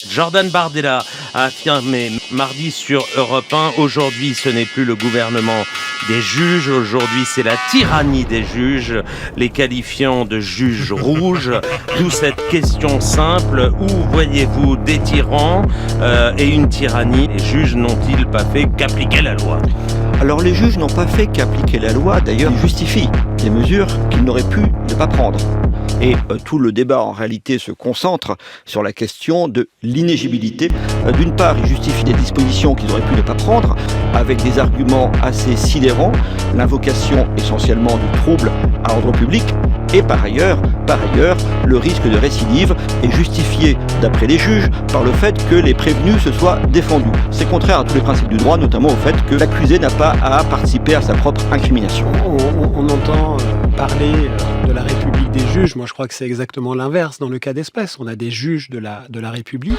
Jordan Bardella a affirmé mardi sur Europe 1, aujourd'hui ce n'est plus le gouvernement des juges, aujourd'hui c'est la tyrannie des juges, les qualifiant de juges rouges. D'où cette question simple, où voyez-vous des tyrans et une tyrannie? Les juges n'ont-ils pas fait qu'appliquer la loi? Alors les juges n'ont pas fait qu'appliquer la loi, d'ailleurs ils justifient des mesures qu'ils n'auraient pu ne pas prendre. Et tout le débat en réalité se concentre sur la question de l'inéligibilité. D'une part, ils justifient des dispositions qu'ils auraient pu ne pas prendre avec des arguments assez sidérants, l'invocation essentiellement du trouble à l'ordre public. Et par ailleurs, le risque de récidive est justifié, d'après les juges, par le fait que les prévenus se soient défendus. C'est contraire à tous les principes du droit, notamment au fait que l'accusé n'a pas à participer à sa propre incrimination. On entend parler de la République des juges. Moi, je crois que c'est exactement l'inverse dans le cas d'espèce. On a des juges de la République.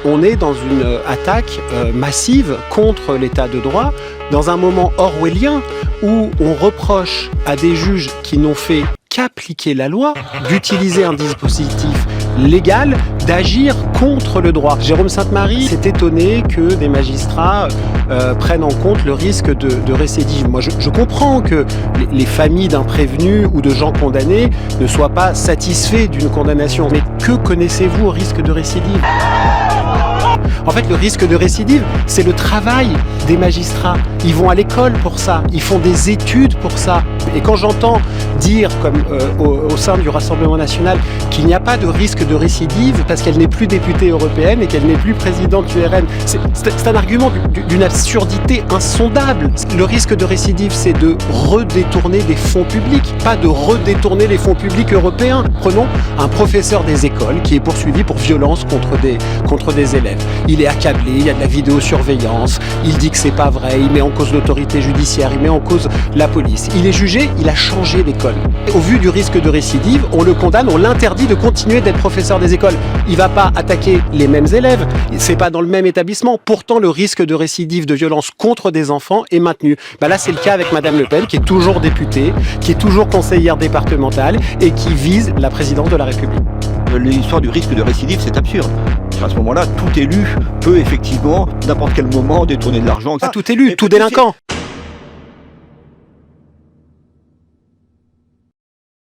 On est dans une attaque massive contre l'état de droit, dans un moment orwellien où on reproche à des juges qui n'ont fait qu'appliquer la loi, d'utiliser un dispositif légal, d'agir contre le droit. Jérôme Sainte-Marie s'est étonné que des magistrats prennent en compte le risque de récidive. Moi, je comprends que les familles d'un prévenu ou de gens condamnés ne soient pas satisfaits d'une condamnation. Mais que connaissez-vous au risque de récidive ? En fait, le risque de récidive, c'est le travail des magistrats. Ils vont à l'école pour ça, ils font des études pour ça. Et quand j'entends dire, comme au sein du Rassemblement national, qu'il n'y a pas de risque de récidive parce qu'elle n'est plus députée européenne et qu'elle n'est plus présidente du RN, c'est un argument d'une absurdité insondable. Le risque de récidive, c'est de redétourner des fonds publics, pas de redétourner les fonds publics européens. Prenons un professeur des écoles qui est poursuivi pour violence contre des élèves. Il est accablé, il y a de la vidéosurveillance, il dit que c'est pas vrai, il met en cause l'autorité judiciaire, il met en cause la police. Il est jugé, il a changé d'école. Au vu du risque de récidive, on le condamne, on l'interdit de continuer d'être professeur des écoles. Il va pas attaquer les mêmes élèves, c'est pas dans le même établissement. Pourtant, le risque de récidive de violence contre des enfants est maintenu. Là, c'est le cas avec Madame Le Pen, qui est toujours députée, qui est toujours conseillère départementale et qui vise la présidence de la République. L'histoire du risque de récidive, c'est absurde. À ce moment-là, tout élu peut effectivement, n'importe quel moment, détourner de l'argent. Pas tout élu, tout délinquant.